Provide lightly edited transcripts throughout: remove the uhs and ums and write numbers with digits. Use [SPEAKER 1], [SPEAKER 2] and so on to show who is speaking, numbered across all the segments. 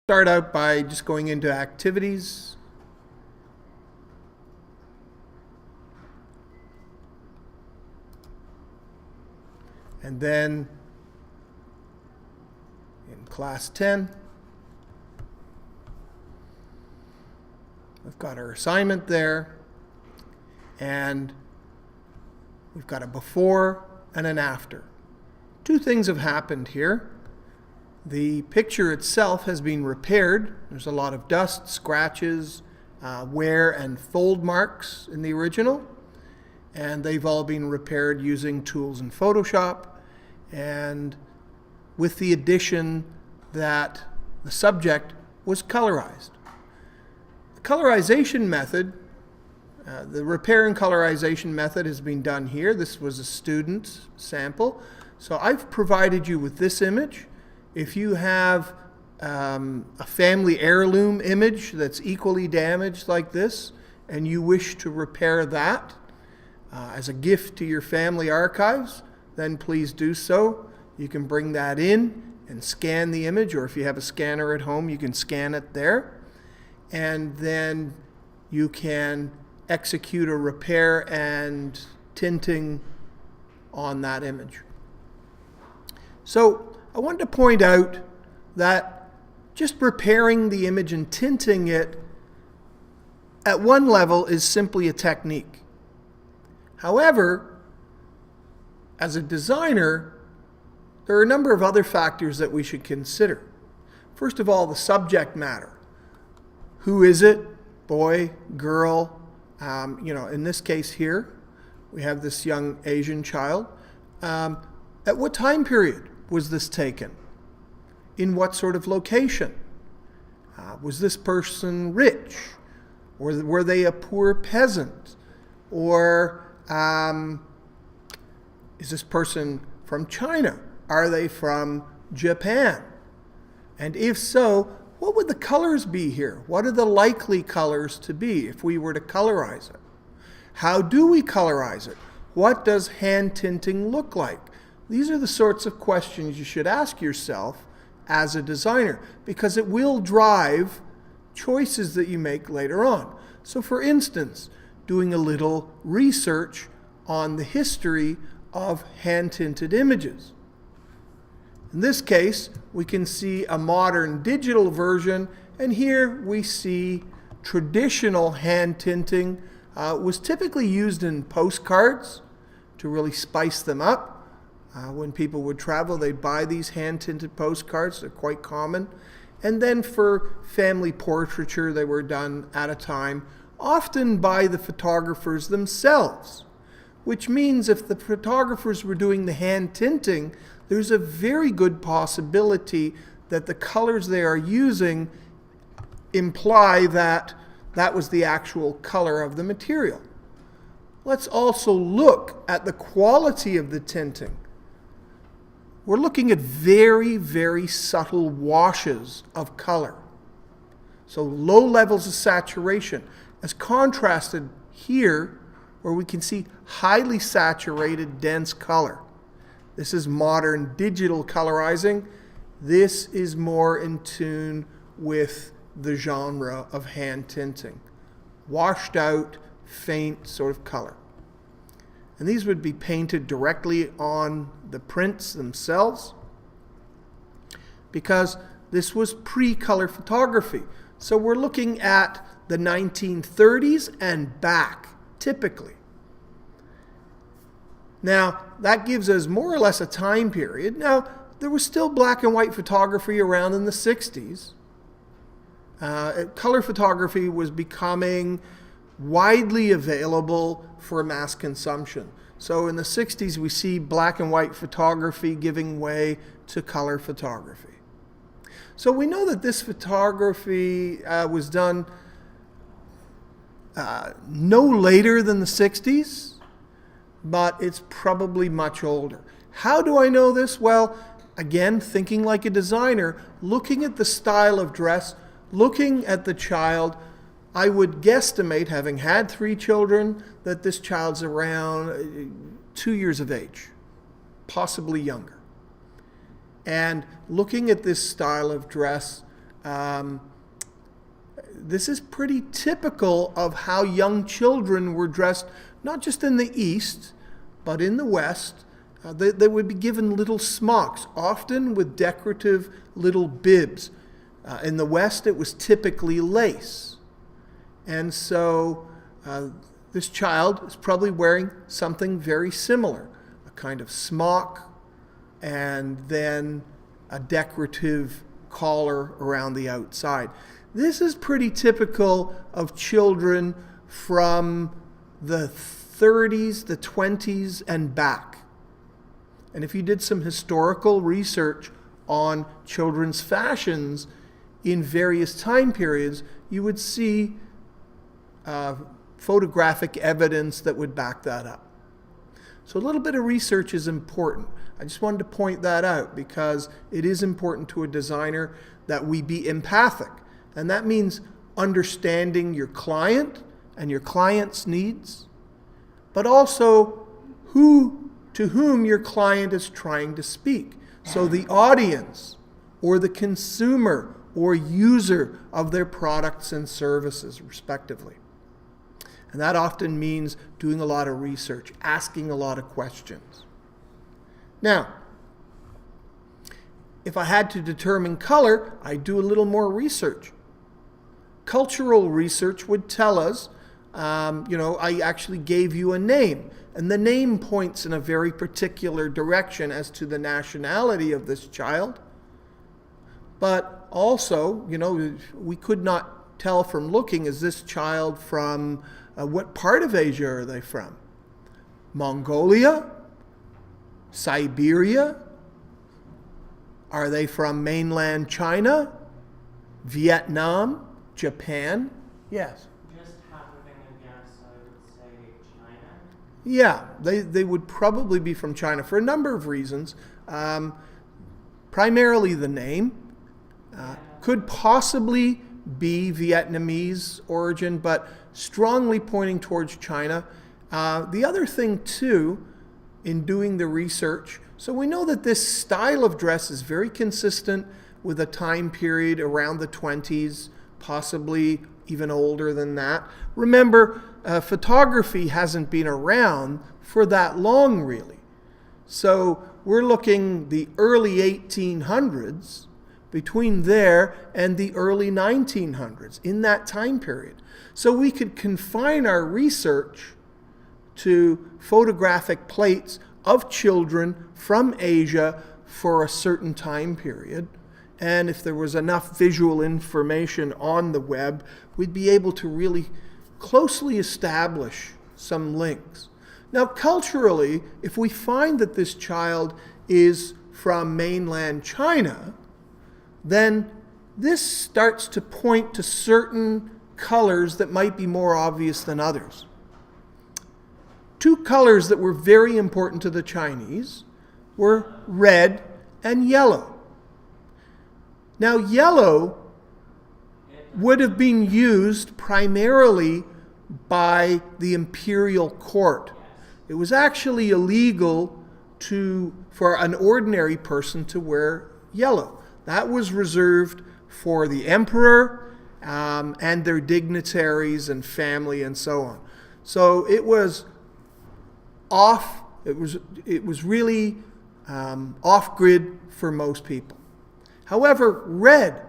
[SPEAKER 1] Start out by just going into activities. And then in class 10, we've got our assignment there, and we've got a before and an after. Two things have happened here. The picture itself has been repaired. There's a lot of dust, scratches, wear, and fold marks in the original. And they've all been repaired using tools in Photoshop, and with the addition that the subject was colorized. The colorization method, the repair and colorization method has been done here. This was a student sample. So I've provided you with this image. If you have a family heirloom image that's equally damaged like this, and you wish to repair that as a gift to your family archives, then please do so. You can bring that in and scan the image, or if you have a scanner at home, you can scan it there. And then you can execute a repair and tinting on that image. So I wanted to point out that just repairing the image and tinting it at one level is simply a technique. However, as a designer, there are a number of other factors that we should consider. First of all, the subject matter. Who is it? Boy, girl? In this case here, we have this young Asian child. At what time period was this taken? In what sort of location? Was this person rich? Or were they a poor peasant? Or is this person from China? Are they from Japan? And if so, what would the colors be here? What are the likely colors to be if we were to colorize it? How do we colorize it? What does hand tinting look like? These are the sorts of questions you should ask yourself as a designer, because it will drive choices that you make later on. So for instance, doing a little research on the history of hand-tinted images. In this case, we can see a modern digital version, and here we see traditional hand tinting. Was typically used in postcards to really spice them up. When people would travel, they'd buy these hand-tinted postcards. They're quite common. And then for family portraiture, they were done at a time, often by the photographers themselves, which means if the photographers were doing the hand tinting, there's a very good possibility that the colors they are using imply that that was the actual color of the material. Let's also look at the quality of the tinting. We're looking at very, very subtle washes of color. So low levels of saturation, as contrasted here, where we can see highly saturated, dense color. This is modern digital colorizing. This is more in tune with the genre of hand tinting. Washed out, faint sort of color. And these would be painted directly on the prints themselves, because this was pre-color photography. So we're looking at the 1930s and back, typically. Now, that gives us more or less a time period. Now, there was still black and white photography around in the 60s. Color photography was becoming widely available for mass consumption. So in the 60s, we see black and white photography giving way to color photography. So we know that this photography was done no later than the 60s, but it's probably much older. How do I know this? Well, again, thinking like a designer, looking at the style of dress, looking at the child, I would guesstimate, having had 3 children, that this child's around 2 years of age, possibly younger. And looking at this style of dress, Um, this is pretty typical of how young children were dressed, not just in the East, but in the West. They would be given little smocks, often with decorative little bibs. In the West, it was typically lace. And so this child is probably wearing something very similar, a kind of smock and then a decorative collar around the outside. This is pretty typical of children from the 30s, the 20s, and back. And if you did some historical research on children's fashions in various time periods, you would see photographic evidence that would back that up. So a little bit of research is important. I just wanted to point that out because it is important to a designer that we be empathic. And that means understanding your client and your client's needs, but also to whom your client is trying to speak. So the audience or the consumer or user of their products and services, respectively. And that often means doing a lot of research, asking a lot of questions. Now, if I had to determine color, I'd do a little more research. Cultural research would tell us, I actually gave you a name, and the name points in a very particular direction as to the nationality of this child. But also, we could not tell from looking, is this child from, what part of Asia are they from? Mongolia? Siberia? Are they from mainland China? Vietnam? Japan? Yes.
[SPEAKER 2] Just having a guess, I would say China.
[SPEAKER 1] Yeah, they would probably be from China for a number of reasons. Primarily the name. Could possibly be Vietnamese origin, but strongly pointing towards China. The other thing, too, in doing the research, so we know that this style of dress is very consistent with a time period around the 20s, possibly even older than that. Remember, photography hasn't been around for that long, really. So we're looking the early 1800s, between there and the early 1900s, in that time period. So we could confine our research to photographic plates of children from Asia for a certain time period. And if there was enough visual information on the web, we'd be able to really closely establish some links. Now, culturally, if we find that this child is from mainland China, then this starts to point to certain colors that might be more obvious than others. Two colors that were very important to the Chinese were red and yellow. Now, yellow would have been used primarily by the imperial court. It was actually illegal for an ordinary person to wear yellow. That was reserved for the emperor and their dignitaries and family and so on. So it was off. It was really off grid for most people. However, red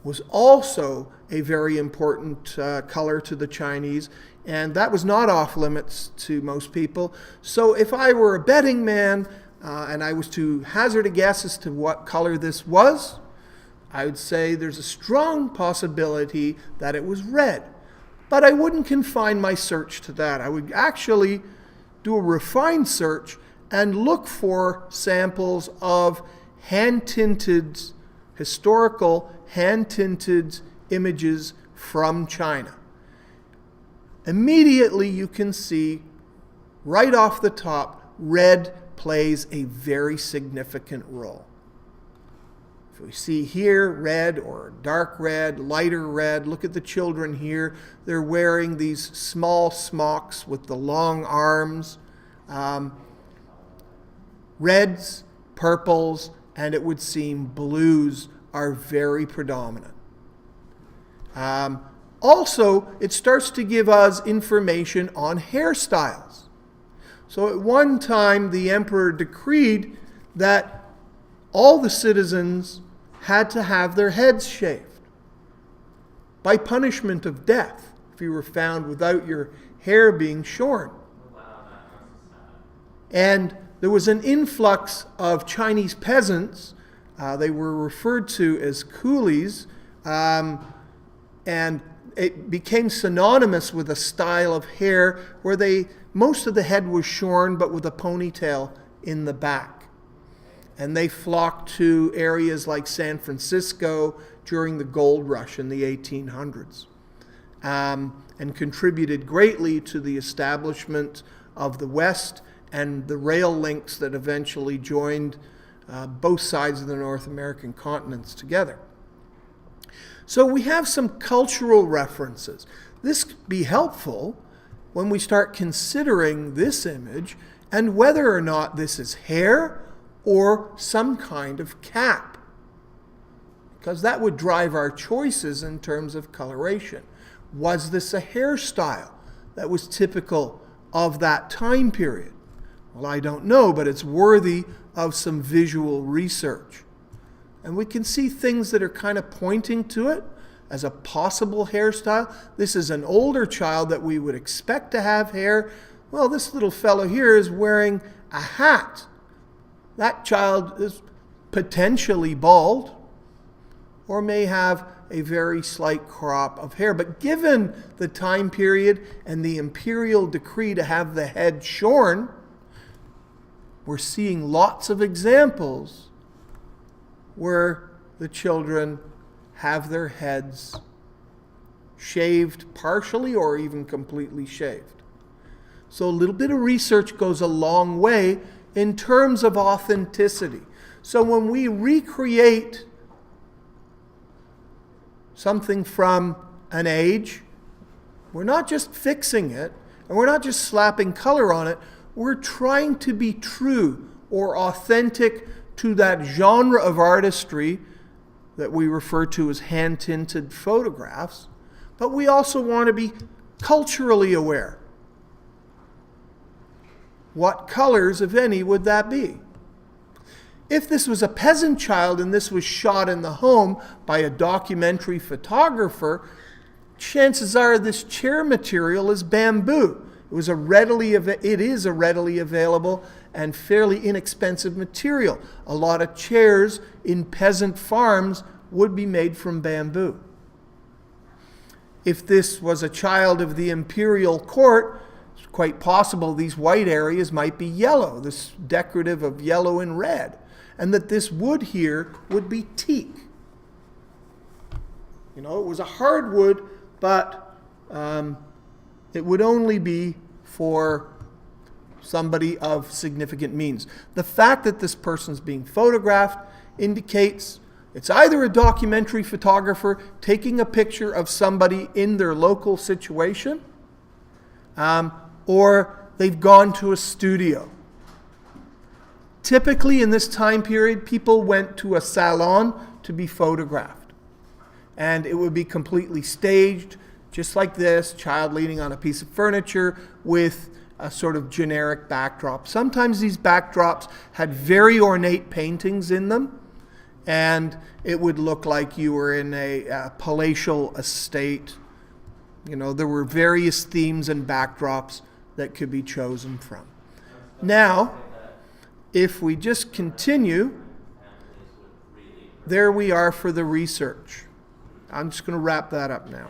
[SPEAKER 1] was also a very important color to the Chinese, and that was not off limits to most people. So if I were a betting man and I was to hazard a guess as to what color this was, I would say there's a strong possibility that it was red. But I wouldn't confine my search to that. I would actually do a refined search and look for samples of hand-tinted, historical hand-tinted images from China. Immediately you can see right off the top, red plays a very significant role. If we see here red or dark red, lighter red, look at the children here. They're wearing these small smocks with the long arms. Reds, purples, and it would seem blues are very predominant. Also, it starts to give us information on hairstyles. So at one time, the emperor decreed that all the citizens had to have their heads shaved by punishment of death if you were found without your hair being shorn. And there was an influx of Chinese peasants. They were referred to as coolies, and it became synonymous with a style of hair where most of the head was shorn but with a ponytail in the back. And they flocked to areas like San Francisco during the gold rush in the 1800s, and contributed greatly to the establishment of the West and the rail links that eventually joined both sides of the North American continents together. So we have some cultural references. This could be helpful when we start considering this image and whether or not this is hair or some kind of cap, because that would drive our choices in terms of coloration. Was this a hairstyle that was typical of that time period? Well, I don't know, but it's worthy of some visual research. And we can see things that are kind of pointing to it as a possible hairstyle. This is an older child that we would expect to have hair. Well, this little fellow here is wearing a hat. That child is potentially bald or may have a very slight crop of hair. But given the time period and the imperial decree to have the head shorn, we're seeing lots of examples where the children have their heads shaved partially or even completely shaved. So a little bit of research goes a long way in terms of authenticity. So when we recreate something from an age, we're not just fixing it, and we're not just slapping color on it, we're trying to be true or authentic to that genre of artistry that we refer to as hand-tinted photographs, but we also want to be culturally aware. What colors, if any, would that be? If this was a peasant child and this was shot in the home by a documentary photographer, chances are this chair material is bamboo. It is a readily available and fairly inexpensive material. A lot of chairs in peasant farms would be made from bamboo. If this was a child of the imperial court, it's quite possible these white areas might be yellow, this decorative of yellow and red, and that this wood here would be teak. You know, it was a hardwood, but it would only be for somebody of significant means. The fact that this person's being photographed indicates it's either a documentary photographer taking a picture of somebody in their local situation, or they've gone to a studio. Typically in this time period, people went to a salon to be photographed. And it would be completely staged, just like this, child leaning on a piece of furniture with a sort of generic backdrop. Sometimes these backdrops had very ornate paintings in them, and it would look like you were in a palatial estate. You know, there were various themes and backdrops that could be chosen from. Now, if we just continue, there we are for the research. I'm just going to wrap that up now.